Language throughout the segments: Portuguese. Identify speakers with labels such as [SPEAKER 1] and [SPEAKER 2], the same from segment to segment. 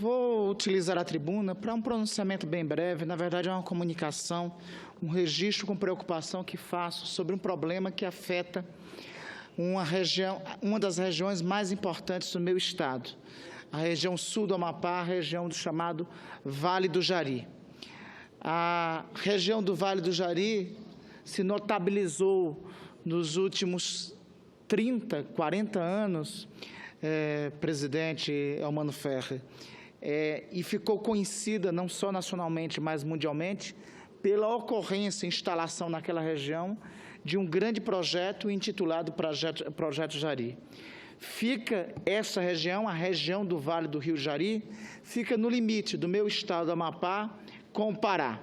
[SPEAKER 1] Vou utilizar a tribuna para um pronunciamento bem breve, na verdade é uma comunicação, um registro com preocupação que faço sobre um problema que afeta uma das regiões mais importantes do meu estado, a região sul do Amapá, a região do chamado Vale do Jari. A região do Vale do Jari se notabilizou nos últimos 30, 40 anos, presidente Elmano Ferrer, e ficou conhecida não só nacionalmente, mas mundialmente, pela ocorrência e instalação naquela região de um grande projeto intitulado Projeto Jari. Fica essa região, a região do Vale do Rio Jari, fica no limite do meu estado do Amapá com o Pará.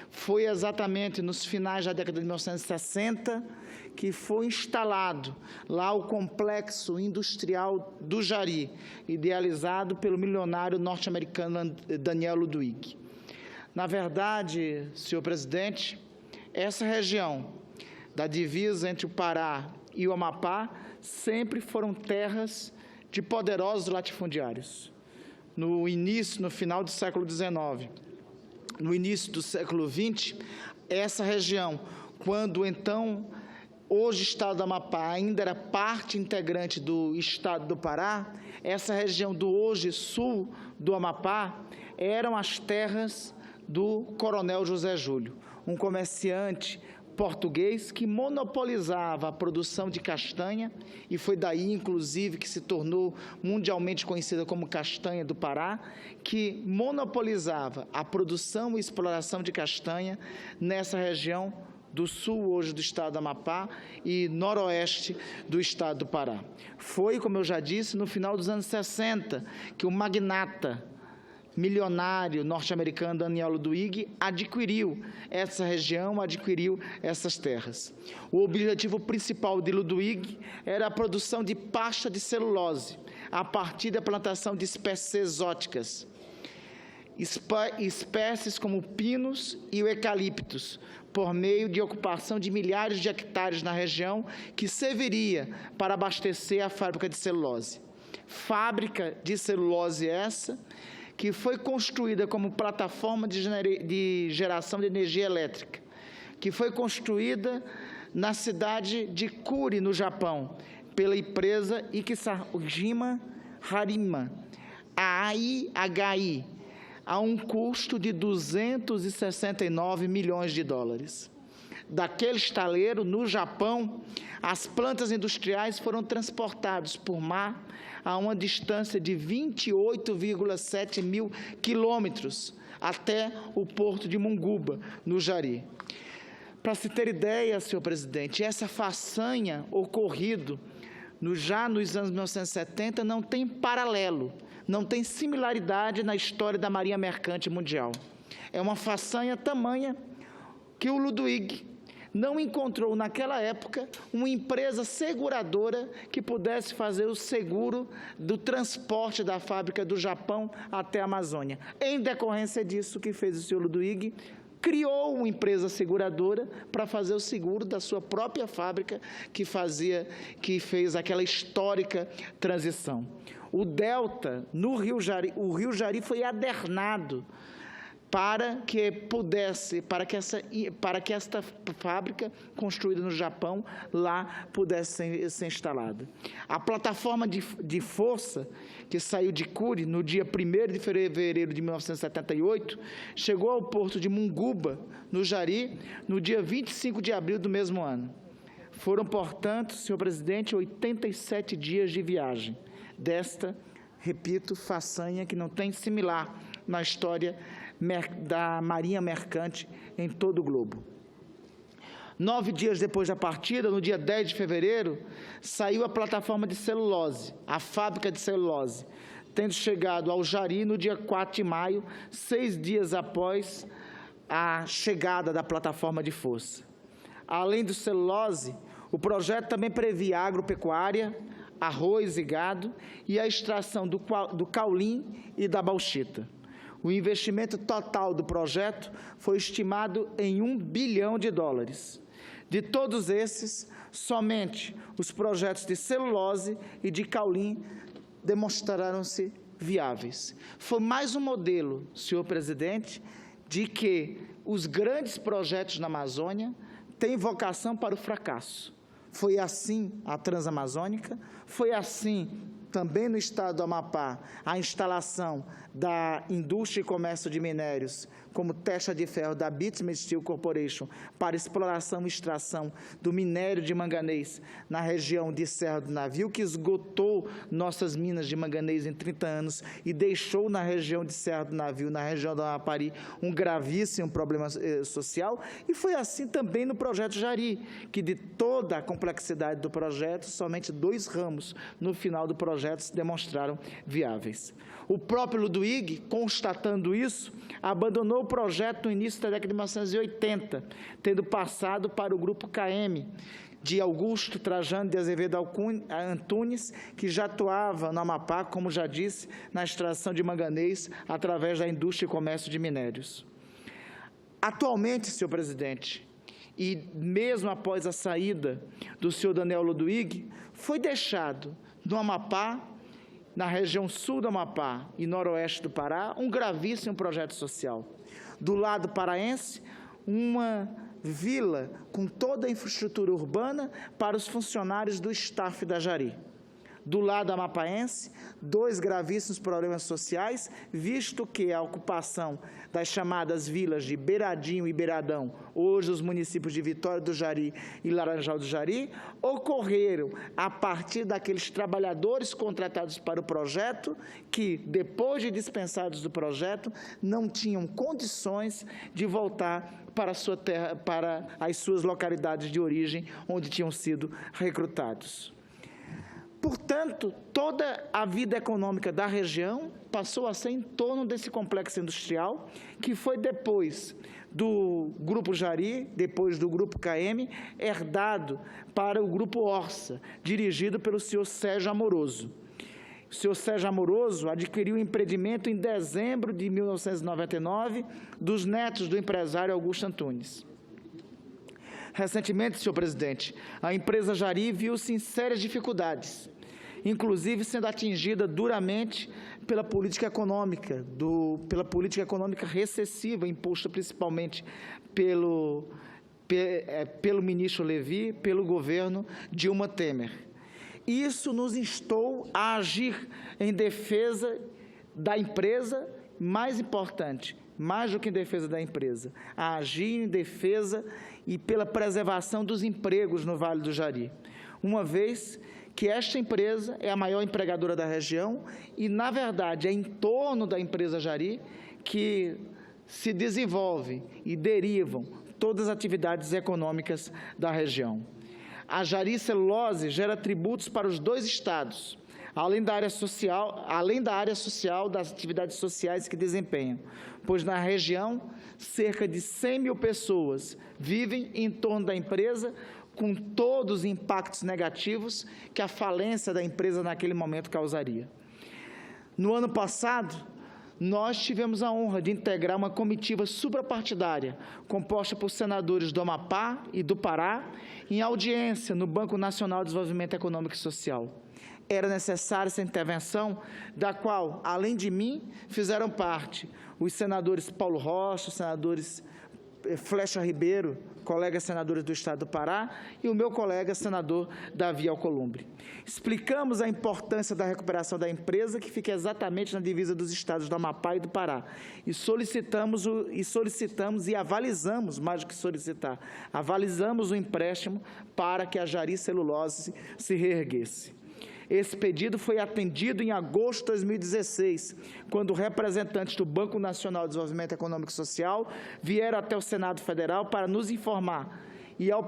[SPEAKER 1] Foi exatamente nos finais da década de 1960 que foi instalado lá o complexo industrial do Jari, idealizado pelo milionário norte-americano Daniel Ludwig. Na verdade, senhor presidente, essa região da divisa entre o Pará e o Amapá sempre foram terras de poderosos latifundiários. No final do século XIX, no início do século XX, essa região, quando então hoje o estado do Amapá ainda era parte integrante do estado do Pará, essa região do hoje sul do Amapá eram as terras do Coronel José Júlio, um comerciante português que monopolizava a produção de castanha, e foi daí, inclusive, que se tornou mundialmente conhecida como castanha do Pará, que monopolizava a produção e exploração de castanha nessa região do sul hoje do estado do Amapá e noroeste do estado do Pará. Foi, como eu já disse, no final dos anos 60 que o magnata milionário norte-americano Daniel Ludwig adquiriu essa região, adquiriu essas terras. O objetivo principal de Ludwig era a produção de pasta de celulose, a partir da plantação de espécies exóticas, espécies como pinos e o eucaliptus, por meio de ocupação de milhares de hectares na região, que serviria para abastecer a fábrica de celulose. Fábrica de celulose essa que foi construída como plataforma de geração de energia elétrica, que foi construída na cidade de Kuri, no Japão, pela empresa Ikisajima Harima, a AIHI, a um custo de 269 milhões de dólares. Daquele estaleiro, no Japão, as plantas industriais foram transportadas por mar a uma distância de 28,7 mil quilômetros até o porto de Munguba, no Jari. Para se ter ideia, senhor presidente, essa façanha ocorrido já nos anos 1970 não tem paralelo, não tem similaridade na história da Marinha Mercante Mundial. É uma façanha tamanha que o Ludwig não encontrou, naquela época, uma empresa seguradora que pudesse fazer o seguro do transporte da fábrica do Japão até a Amazônia. Em decorrência disso, que fez o senhor Ludwig? Criou uma empresa seguradora para fazer o seguro da sua própria fábrica que fez aquela histórica transição. O delta no Rio Jari, o Rio Jari foi adernado para que esta fábrica construída no Japão lá pudesse ser instalada. A plataforma de força que saiu de Kuri no dia 1º de fevereiro de 1978 chegou ao porto de Munguba, no Jari, no dia 25 de abril do mesmo ano. Foram, portanto, senhor presidente, 87 dias de viagem desta, repito, façanha que não tem similar na história da Marinha Mercante em todo o globo. 9 dias depois da partida, no dia 10 de fevereiro, saiu a plataforma de celulose, a fábrica de celulose, tendo chegado ao Jari no dia 4 de maio, 6 dias após a chegada da plataforma de força. Além do celulose, o projeto também previa agropecuária, arroz e gado e a extração do caulim e da bauxita. O investimento total do projeto foi estimado em US$ 1 bilhão. De todos esses, somente os projetos de celulose e de caulim demonstraram-se viáveis. Foi mais um modelo, senhor presidente, de que os grandes projetos na Amazônia têm vocação para o fracasso. Foi assim a Transamazônica, foi assim também no estado do Amapá, a instalação da indústria e comércio de minérios, como Testa de Ferro da Bitumen Steel Corporation, para exploração e extração do minério de manganês na região de Serra do Navio, que esgotou nossas minas de manganês em 30 anos e deixou na região de Serra do Navio, na região do Amapari, um gravíssimo problema social. E foi assim também no projeto Jari, que de toda a complexidade do projeto, somente 2 ramos no final do projeto se demonstraram viáveis. O próprio Ludwig, constatando isso, abandonou o projeto no início da década de 1980, tendo passado para o grupo KM, de Augusto Trajano de Azevedo Antunes, que já atuava no Amapá, como já disse, na extração de manganês através da indústria e comércio de minérios. Atualmente, senhor presidente, e mesmo após a saída do senhor Daniel Ludwig, foi deixado no Amapá, na região sul do Amapá e noroeste do Pará, um gravíssimo projeto social. Do lado paraense, uma vila com toda a infraestrutura urbana para os funcionários do staff da Jari. Do lado amapaense, 2 gravíssimos problemas sociais, visto que a ocupação das chamadas vilas de Beiradinho e Beiradão, hoje os municípios de Vitória do Jari e Laranjal do Jari, ocorreram a partir daqueles trabalhadores contratados para o projeto, que, depois de dispensados do projeto, não tinham condições de voltar para a sua terra, para as suas localidades de origem, onde tinham sido recrutados. Portanto, toda a vida econômica da região passou a ser em torno desse complexo industrial, que foi depois do Grupo Jari, depois do Grupo KM, herdado para o Grupo Orça, dirigido pelo senhor Sérgio Amoroso. O senhor Sérgio Amoroso adquiriu o empreendimento em dezembro de 1999 dos netos do empresário Augusto Antunes. Recentemente, senhor presidente, a empresa Jari viu-se em sérias dificuldades, inclusive sendo atingida duramente pela política econômica recessiva, imposta principalmente pelo ministro Levi, pelo governo Dilma Temer. Isso nos instou a agir em defesa da empresa, mais importante, mais do que em defesa da empresa, a agir em defesa e pela preservação dos empregos no Vale do Jari, uma vez que esta empresa é a maior empregadora da região e, na verdade, é em torno da empresa Jari que se desenvolvem e derivam todas as atividades econômicas da região. A Jari Celulose gera tributos para os 2 estados, além da área social das atividades sociais que desempenham, pois na região cerca de 100 mil pessoas vivem em torno da empresa, com todos os impactos negativos que a falência da empresa naquele momento causaria. No ano passado, nós tivemos a honra de integrar uma comitiva suprapartidária, composta por senadores do Amapá e do Pará, em audiência no Banco Nacional de Desenvolvimento Econômico e Social. Era necessária essa intervenção, da qual, além de mim, fizeram parte os senadores Paulo Rocha, os senadores Flecha Ribeiro, colegas senadores do Estado do Pará, e o meu colega senador Davi Alcolumbre. Explicamos a importância da recuperação da empresa, que fica exatamente na divisa dos estados do Amapá e do Pará, e solicitamos e avalizamos, mais do que solicitar, avalizamos o empréstimo para que a Jari Celulose se reerguesse. Esse pedido foi atendido em agosto de 2016, quando representantes do Banco Nacional de Desenvolvimento Econômico e Social vieram até o Senado Federal para nos informar e ao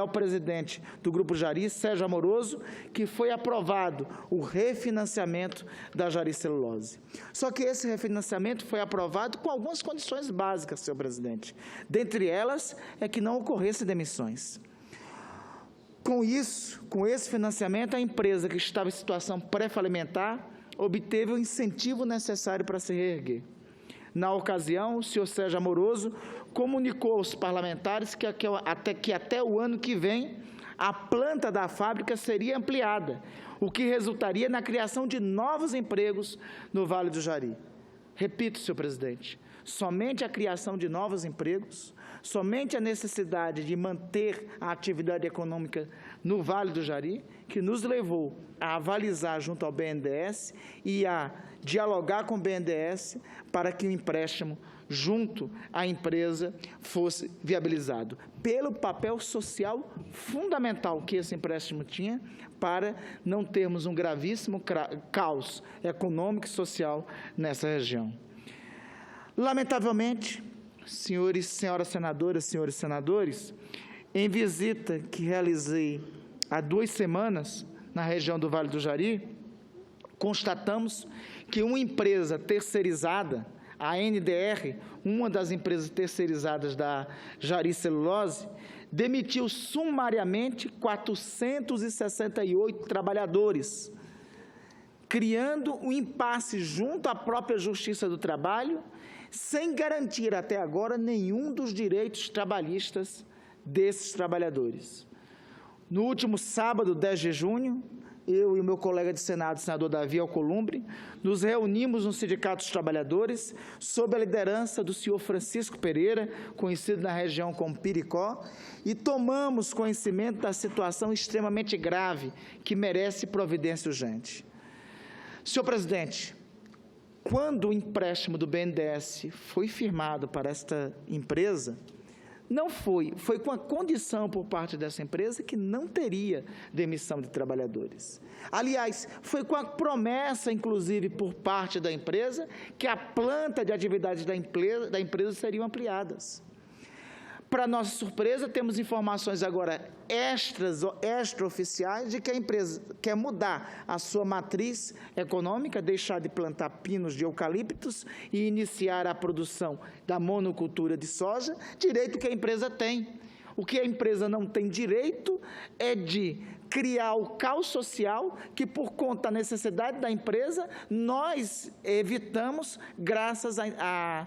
[SPEAKER 1] presidente do Grupo Jari, Sérgio Amoroso, que foi aprovado o refinanciamento da Jari Celulose. Só que esse refinanciamento foi aprovado com algumas condições básicas, senhor presidente. Dentre elas, é que não ocorressem demissões. Com isso, com esse financiamento, a empresa que estava em situação pré-falimentar obteve o incentivo necessário para se reerguer. Na ocasião, o senhor Sérgio Amoroso comunicou aos parlamentares que até o ano que vem a planta da fábrica seria ampliada, o que resultaria na criação de novos empregos no Vale do Jari. Repito, senhor presidente, somente a criação de novos empregos, somente a necessidade de manter a atividade econômica no Vale do Jari, que nos levou a avalizar junto ao BNDES e a dialogar com o BNDES para que o empréstimo junto à empresa fosse viabilizado, pelo papel social fundamental que esse empréstimo tinha para não termos um gravíssimo caos econômico e social nessa região. Lamentavelmente, senhores, senhoras senadoras, senhores senadores, em visita que realizei há 2 semanas na região do Vale do Jari, constatamos que uma empresa terceirizada, a NDR, uma das empresas terceirizadas da Jari Celulose, demitiu sumariamente 468 trabalhadores, criando um impasse junto à própria Justiça do Trabalho, sem garantir até agora nenhum dos direitos trabalhistas desses trabalhadores. No último sábado, 10 de junho, eu e o meu colega de Senado, o senador Davi Alcolumbre, nos reunimos no Sindicato dos Trabalhadores, sob a liderança do senhor Francisco Pereira, conhecido na região como Piricó, e tomamos conhecimento da situação extremamente grave que merece providência urgente. Senhor presidente, quando o empréstimo do BNDES foi firmado para esta empresa, foi com a condição por parte dessa empresa que não teria demissão de trabalhadores. Aliás, foi com a promessa, inclusive, por parte da empresa, que a planta de atividades da empresa seriam ampliadas. Para nossa surpresa, temos informações agora extraoficiais de que a empresa quer mudar a sua matriz econômica, deixar de plantar pinos de eucaliptos e iniciar a produção da monocultura de soja, direito que a empresa tem. O que a empresa não tem direito é de criar o caos social que, por conta da necessidade da empresa, nós evitamos graças a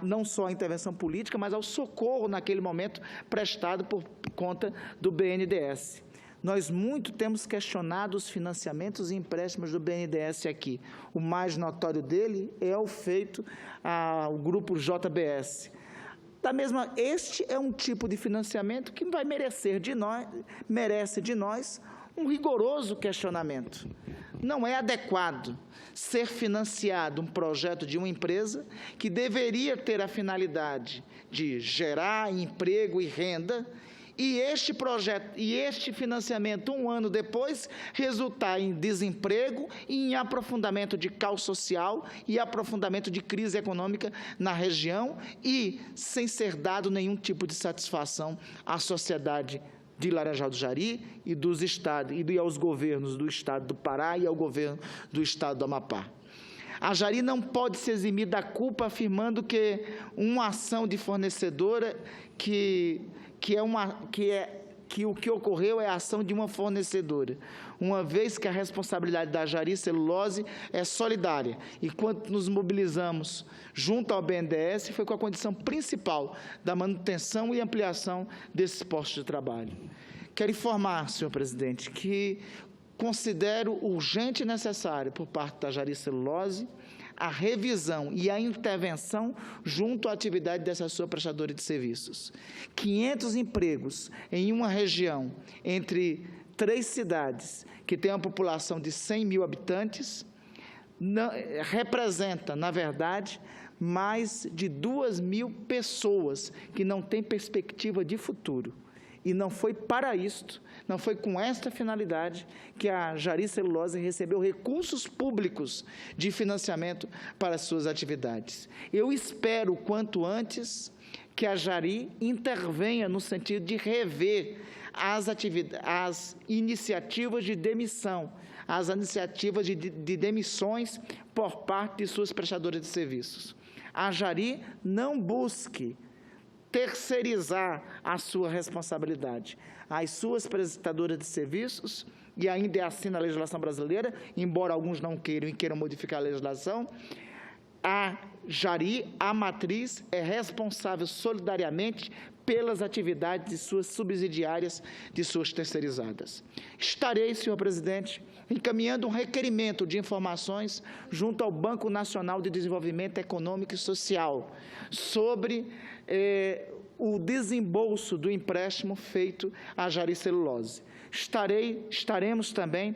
[SPEAKER 1] não só a intervenção política, mas ao socorro naquele momento prestado por conta do BNDES. Nós muito temos questionado os financiamentos e empréstimos do BNDES aqui. O mais notório dele é o feito ao grupo JBS. Este é um tipo de financiamento que merece de nós um rigoroso questionamento. Não é adequado ser financiado um projeto de uma empresa que deveria ter a finalidade de gerar emprego e renda, e este financiamento, 1 ano depois, resultar em desemprego e em aprofundamento de caos social e aprofundamento de crise econômica na região e sem ser dado nenhum tipo de satisfação à sociedade de Laranjal do Jari e dos estados, e aos governos do estado do Pará e ao governo do estado do Amapá. A Jari não pode se eximir da culpa afirmando que uma ação de fornecedora que o que ocorreu é a ação de uma fornecedora, uma vez que a responsabilidade da Jari Celulose é solidária, e quando nos mobilizamos junto ao BNDES, foi com a condição principal da manutenção e ampliação desses postos de trabalho. Quero informar, senhor presidente, que considero urgente e necessário, por parte da Jari Celulose, a revisão e a intervenção junto à atividade dessa sua prestadora de serviços. 500 empregos em uma região entre 3 cidades, que tem uma população de 100 mil habitantes, representa, na verdade, mais de 2.000 pessoas que não têm perspectiva de futuro. E não foi para isto, não foi com esta finalidade que a Jari Celulose recebeu recursos públicos de financiamento para as suas atividades. Eu espero, quanto antes, que a Jari intervenha no sentido de rever as iniciativas de demissão, as iniciativas de demissões por parte de suas prestadoras de serviços. A Jari não busque terceirizar a sua responsabilidade. As suas prestadoras de serviços, e ainda é assim na legislação brasileira, embora alguns não queiram e queiram modificar a legislação, a Jari, a matriz, é responsável solidariamente pelas atividades de suas subsidiárias, de suas terceirizadas. Estarei, senhor presidente, encaminhando um requerimento de informações junto ao Banco Nacional de Desenvolvimento Econômico e Social sobre o desembolso do empréstimo feito à Jari Celulose. Estaremos também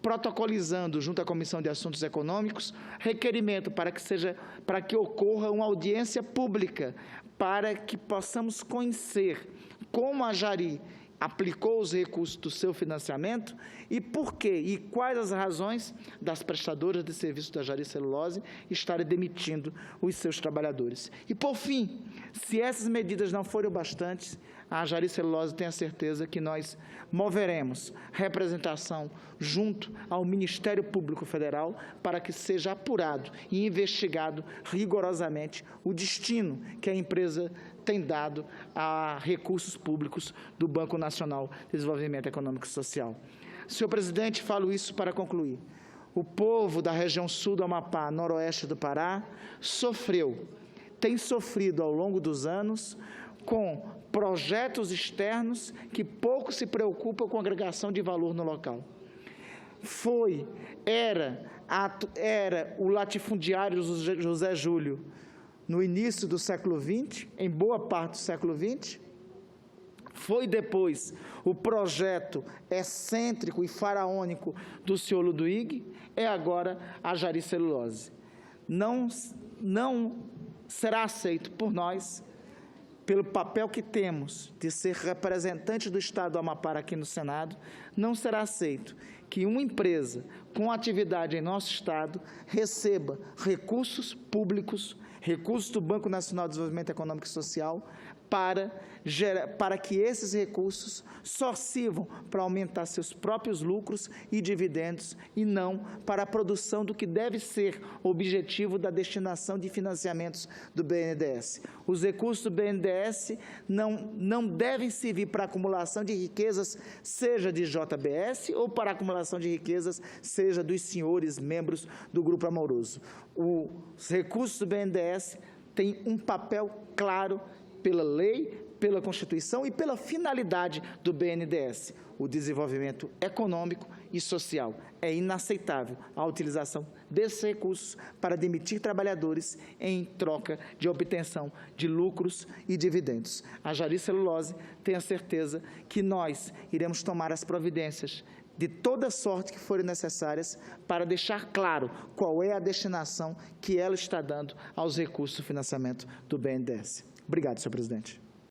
[SPEAKER 1] protocolizando, junto à Comissão de Assuntos Econômicos, requerimento para que ocorra uma audiência pública, para que possamos conhecer como a Jari aplicou os recursos do seu financiamento e por quê, e quais as razões das prestadoras de serviço da Jari Celulose estarem demitindo os seus trabalhadores. E, por fim, se essas medidas não forem bastantes, a Jari Celulose tem a certeza que nós moveremos representação junto ao Ministério Público Federal para que seja apurado e investigado rigorosamente o destino que a empresa tem dado a recursos públicos do Banco Nacional de Desenvolvimento Econômico e Social. Senhor presidente, falo isso para concluir. O povo da região sul do Amapá, noroeste do Pará, tem sofrido ao longo dos anos com projetos externos que pouco se preocupam com a agregação de valor no local. Era o latifundiário José Júlio, no início do século XX, em boa parte do século XX, foi depois o projeto excêntrico e faraônico do senhor Ludwig, é agora a Jari Celulose. Não será aceito por nós, pelo papel que temos de ser representante do Estado do Amapá aqui no Senado, não será aceito que uma empresa com atividade em nosso Estado receba recursos públicos, recursos do Banco Nacional de Desenvolvimento Econômico e Social, para que esses recursos só sirvam para aumentar seus próprios lucros e dividendos e não para a produção do que deve ser o objetivo da destinação de financiamentos do BNDES. Os recursos do BNDES não devem servir para acumulação de riquezas, seja de JBS ou para acumulação de riquezas, seja dos senhores membros do Grupo Amoroso. Os recursos do BNDES têm um papel claro pela lei, pela Constituição e pela finalidade do BNDES, o desenvolvimento econômico e social. É inaceitável a utilização desses recursos para demitir trabalhadores em troca de obtenção de lucros e dividendos. A Jari Celulose tem a certeza que nós iremos tomar as providências de toda sorte que forem necessárias para deixar claro qual é a destinação que ela está dando aos recursos do financiamento do BNDES. Obrigado, senhor presidente.